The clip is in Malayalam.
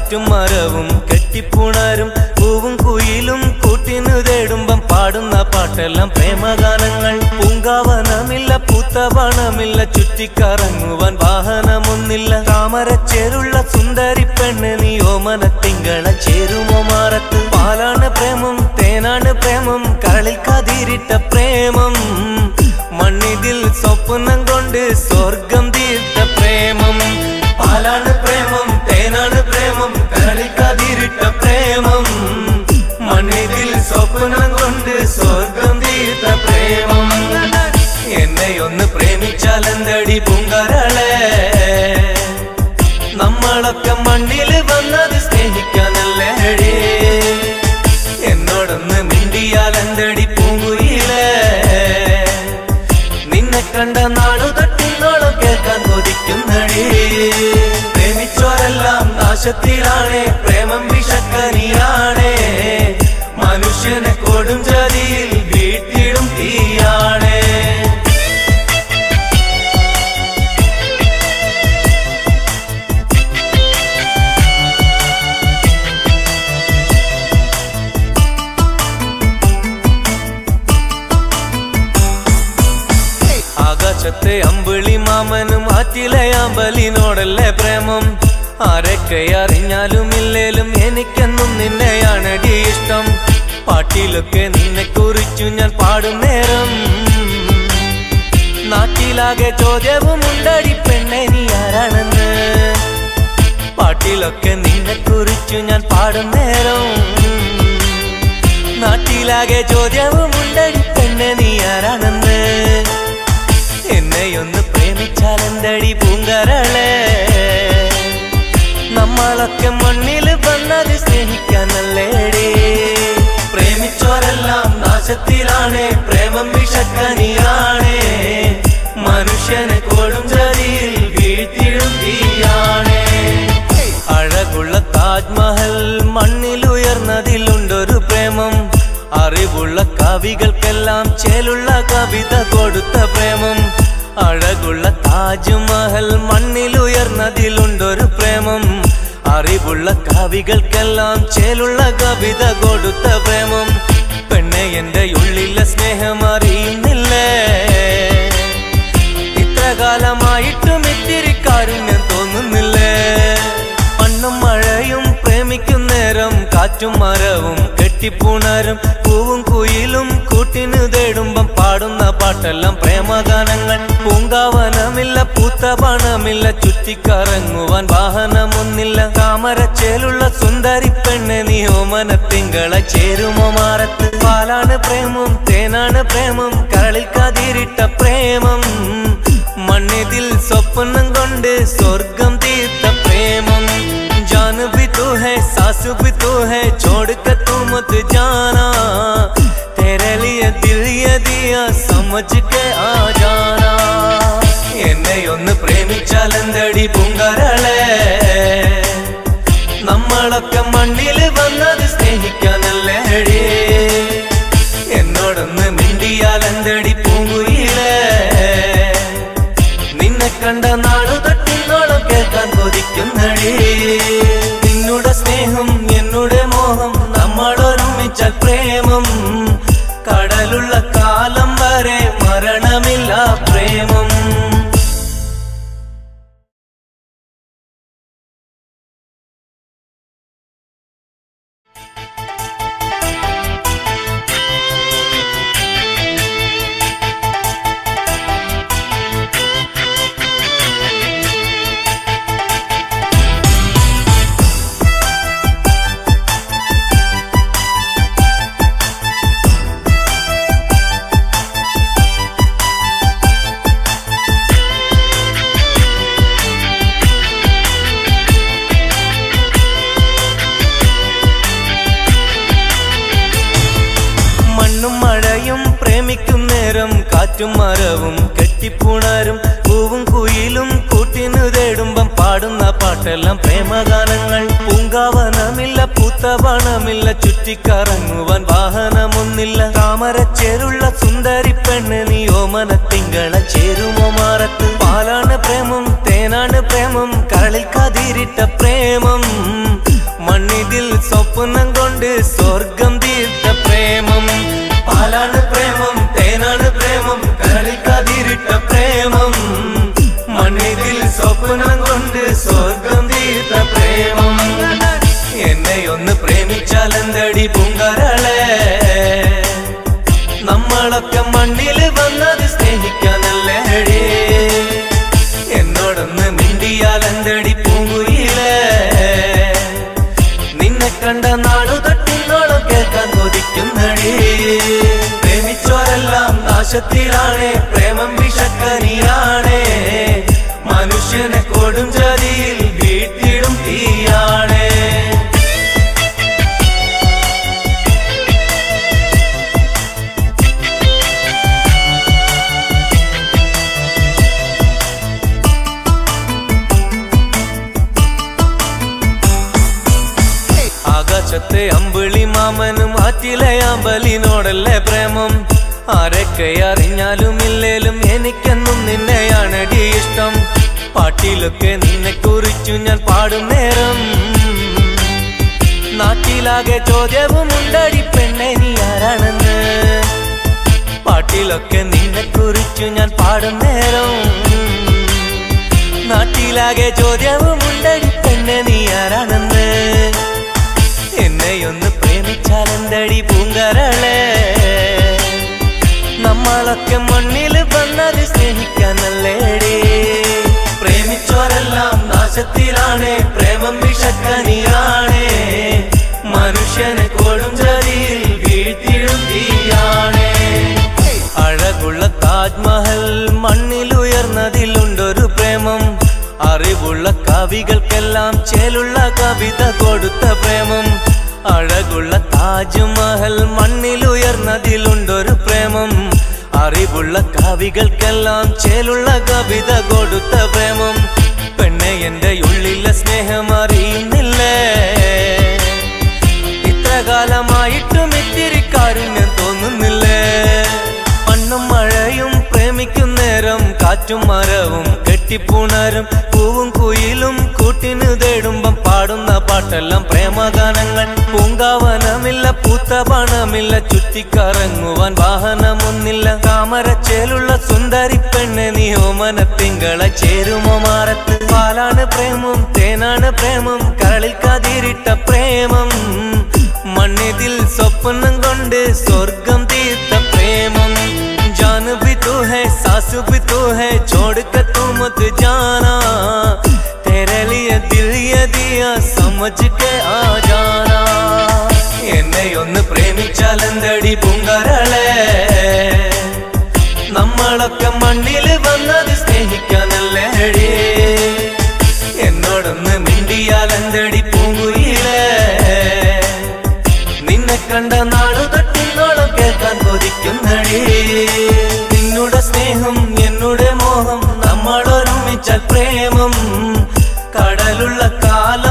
കാറ്റും മരവും കെട്ടിപ്പുണരും പൂവും കുയിലും കൂട്ടിനു തേടുമ്പം പാടുന്ന പാട്ടെല്ലാം പ്രേമഗാനങ്ങൾ. പൂങ്കാവനമില്ല പൂത്തവണമില്ല ചുറ്റിക്കറങ്ങുവാൻ വാഹനമൊന്നില്ല. താമരച്ചേരുള്ള സുന്ദരി പെണ്ണ് നീ ഓമന തിങ്കള ചേരുമോ മാറത്ത്. പാലാണ് പ്രേമം തേനാണ് പ്രേമം കരളിൽ കതിരിട്ട പ്രേമം. മണ്ണിതിൽ സ്വപ്നം കൊണ്ട് സ്വർഗം തീർത്ത പ്രേമം. പാലാണ് പ്രേമം തേനാണ് പ്രേമം കരളിൽ കതിരിട്ട പ്രേമം. മണ്ണിതിൽ സ്വപ്നം കൊണ്ട് സ്വർഗം തീർത്ത പ്രേമം. എന്നെയൊന്ന് പ്രേമിച്ചാലെന്തടി പൂങ്കരളെ. നമ്മളൊക്കെ മണ്ണിൽ വന്നത് സ്നേഹിക്കാനല്ലേടി. എന്നോടൊന്ന് മിണ്ടിയാലെന്തടി പൂങ്കുയിലേ. നിന്നെ കണ്ട നാളു തട്ടിന്നോളം കേൾക്കാൻ കൊതിക്കുന്നടി. പ്രേമിച്ചോരെല്ലാം നാശത്തിലാണേ പ്രേമം വിഷക്കനിയാണേ. മനുഷ്യനെ കൊടും ജാതിയിൽ വീട്ടിടും തീയാണേ. ആകാശത്തെ അമ്പിളി മാമനും ആറ്റിലെ അമ്പലിനോടല്ലേ പ്രേമം. ആരൊക്കെ അറിഞ്ഞാലും ഇല്ലേലും എനിക്കെന്നും നിന്നെയാണടി ഇഷ്ടം. പാട്ടിലൊക്കെ നിന്നെ കുറിച്ചു ഞാൻ പാടും നേരം നാട്ടിലാകെ ചോദ്യവും ഉണ്ടടി പെണ്ണെ നീ ആരാണെന്ന്. പാട്ടിലൊക്കെ നിന്നെ കുറിച്ചു ഞാൻ പാടും നേരം നാട്ടിലാകെ ചോദ്യവും ഉണ്ടടി പെണ്ണെ നീ ആരാണെന്ന്. എന്നെയൊന്ന് പ്രേമിച്ചാലെന്തടി പൂങ്കരളെ. നമ്മളൊക്കെ മണ്ണിൽ വന്നത് സ്നേഹിക്കാനല്ലേടി. പ്രേമിച്ചോരെല്ലാം നാശത്തിലാണേ പ്രേമം വിഷക്കനിയാണേ. മനുഷ്യനെ കൊടും ജാതിയിൽ വീഴ്ത്തിടും തീയാണേ. അഴകുള്ള താജ്മഹൽ മണ്ണിലുയർന്നതിലുണ്ടൊരു പ്രേമം. അറിവുള്ള കവികൾക്കെല്ലാം ചേലുള്ള കവിത കൊടുത്ത പ്രേമം. അഴകുള്ള താജ്മഹൽ മണ്ണിലുയർന്നതിലുണ്ടൊരു പ്രേമം. അറിവുള്ള കവികൾക്കെല്ലാം ചേലുള്ള കവിത കൊടുത്ത പ്രേമം. പെണ്ണെ എന്റെ ഉള്ളിലെ സ്നേഹം അറിയുന്നില്ലേ. ഇത്ര കാലമായിട്ടും ഇത്തിരി കാരുണ്യം തോന്നുന്നില്ലേ. മണ്ണും മഴയും പ്രേമിക്കും നേരം കാറ്റും മരവും കെട്ടിപ്പുണരും പൂവും കുയിലും കൂട്ടിനു തേടുമ്പം പാടുന്ന പാട്ടെല്ലാം പ്രേമഗാനങ്ങൾ. പൂങ്കാവനമില്ല പൂത്തവണമില്ല ചുറ്റിക്കറങ്ങുവാൻ വാഹനമൊന്നില്ല. താമരച്ചേലുള്ള സുന്ദരി പെണ്ണ് നീ ഓമന തിങ്കള ചേരുമോ മാറത്ത്. പാലാണ് പ്രേമം തേനാണ് പ്രേമം കരളിൽ കതിരിട്ട പ്രേമം. മണ്ണിതിൽ സ്വപ്നം കൊണ്ട് സ്വർഗം തീർത്ത പ്രേമം. जान भी तू है सास भी तू है छोड़ कर तू मत जाना. तेरे लिए दिल ये दिया समझ के आ जाना. എന്നെയൊന്ന് പ്രേമിച്ചാലെന്തടി പൂങ്കരളെ. നമ്മളൊക്കെ മണ്ണിൽ വന്നത് സ്നേഹിക്കാനല്ലേടി. എന്നോടൊന്ന് മിണ്ടിയാലെന്തടി പൂങ്കുയിലേ. നിന്നെ കണ്ട നാളു തട്ടിന്നോളം കേൾക്കാൻ കൊതിക്കുന്നടി. നിന്നുടെ സ്നേഹം എന്നുടെ മോഹം നമ്മളൊരുമിച്ച പ്രേമം. കടലുള്ള കാലം വരെ മരണമില്ല പ്രേമം. പ്രേമിക്കും നേരം കാറ്റും മരവും കെട്ടിപ്പുണരും പൂവും കുയിലും കൂട്ടിനു തേടുമ്പം പാടുന്ന പാട്ടെല്ലാം പ്രേമഗാനങ്ങൾ. പൂങ്കാവനമില്ല പൂത്തവണമില്ല ചുറ്റിക്കറങ്ങുവാൻ വാഹനമൊന്നില്ല. താമരച്ചേരുള്ള സുന്ദരി പെണ്ണ് നീ ഓമന തിങ്കള ചേരുമോ മാറത്ത്. പാലാണ് പ്രേമം തേനാണ് പ്രേമം കരളിൽ കതിരിട്ട പ്രേമം. മണ്ണിതിൽ സ്വപ്നം കൊണ്ട് സ്വർഗം തീർത്ത പ്രേമം. പാലാണ് പ്രേമം, തേനാണ് പ്രേമം, കളിക്കാതിരിട്ട പ്രേമം. മണ്ണിതിൽ സ്വപ്നം കൊണ്ട് സ്വർഗം തീർത്ത പ്രേമം. എന്നെ ഒന്ന് പ്രേമിച്ചാലെന്തടി പൂങ്കാരളെ, നമ്മളൊക്കെ മണ്ണിൽ വന്നത് സ്നേഹിക്കാനല്ലേടി. എന്നോടൊന്ന് മിണ്ടിയാലെന്തടി പൂങ്കുയിലേ, നിന്നെ കണ്ട നാളു തൊട്ടിന്നോളം കേൾക്കാൻ കൊതിക്കുന്നടി. പ്രേമിച്ചോരെല്ലാം നാശത്തിലാണേ, പ്രേമം വിഷക്കനിയാണേ. മനുഷ്യനെ കൊടും ചതിയിൽ വീട്ടിടും തീയാണേ. ആകാശത്തെ അമ്പിളി മാമനും ആറ്റിലെ അമ്പലിനോടല്ലേ പ്രേമം. ആരൊക്കെ അറിഞ്ഞാലും ഇല്ലേലും എനിക്കെന്നും നിന്നെയാണടി ഇഷ്ടം. പാട്ടിലൊക്കെ നിന്നെ കുറിച്ചു ഞാൻ പാടും നേരം നാട്ടിലാകെ ചോദ്യവും ഉണ്ടടി പെണ്ണെ നീ ആരാണെന്ന്. പാട്ടിലൊക്കെ നിന്നെ കുറിച്ചു ഞാൻ പാടും നേരം നാട്ടിലാകെ ചോദ്യവും ഉണ്ടടി പെണ്ണെ നീ ആരാണെന്ന്. എന്നെയൊന്ന് പ്രേമിച്ചാലെന്തടി പൂങ്കാരളെ, നമ്മളൊക്കെ മണ്ണിൽ വന്നത് സ്നേഹിക്കാനല്ലേടി. പ്രേമിച്ചോരെല്ലാം നാശത്തിലാണേ, പ്രേമം വിഷക്കനിയാണേ. മനുഷ്യനെ കൊടും ചതിയിൽ വീഴ്ത്തിടും തീയാണേ. അഴകുള്ള താജ്മഹൽ മണ്ണിലുയർന്നതിലുണ്ടൊരു പ്രേമം. അറിവുള്ള കവികൾക്കെല്ലാം ചേലുള്ള കവിത കൊടുത്ത പ്രേമം. അഴകുള്ള താജ്മഹൽ മണ്ണിലുയർന്നതിലുണ്ടൊരു പ്രേമം. അറിവുള്ള കവികൾക്കെല്ലാം ചേലുള്ള കവിത കൊടുത്ത പ്രേമം. പെണ്ണെ എന്റെ ഉള്ളിലെ സ്നേഹം അറിയുന്നില്ലേ, ഇത്ര കാലമായിട്ടും ഇത്തിരി കാരുണ്യം തോന്നുന്നില്ലേ. മണ്ണും മഴയും പ്രേമിക്കും നേരം, കാറ്റും മരവും കെട്ടിപ്പുണരും, പൂവും കുയിലും കൂട്ടിനു തേടുമ്പം പാടുന്ന പാട്ടെല്ലാം പ്രേമഗാനങ്ങൾ. പൂങ്കാവനമില്ല, പൂത്ത പണമില്ല, ചുറ്റിക്കറങ്ങുവാൻ വാഹനമൊന്നില്ല. താമരച്ചേലുള്ള സുന്ദരി പെണ്ണെ നീ ഓമന തിങ്കള ചേരുമോ മാറത്ത്. പാലാണ് പ്രേമം, തേനാണ് പ്രേമം, കരളിൽ കതിരിട്ട പ്രേമം. മണ്ണിതിൽ സ്വപ്നം കൊണ്ട് സ്വർഗം തീർത്ത പ്രേമം. जान भी तू है, सास भी तू है, छोड़ कर तू मत जाना. तेरे लिए दिल ये दिया, समझ के आ जाना. എന്നെ ഒന്ന് പ്രേമിച്ചാലെന്തടി പൂങ്കാരളെ, നമ്മളൊക്കെ മണ്ണിൽ വന്നത് സ്നേഹിക്കാനല്ലേടി. എന്നോടൊന്ന് മിണ്ടിയാലെന്തടി പൂങ്കുയിലേ, നിന്നെ കണ്ട നാളു തൊട്ടിന്നോളം കേൾക്കാൻ കൊതിക്കുന്നടി. നിന്നുടെ സ്നേഹം എന്നുടെ മോഹം, നമ്മളൊരുമിച്ച പ്രേമം. കടലുള്ള കാലം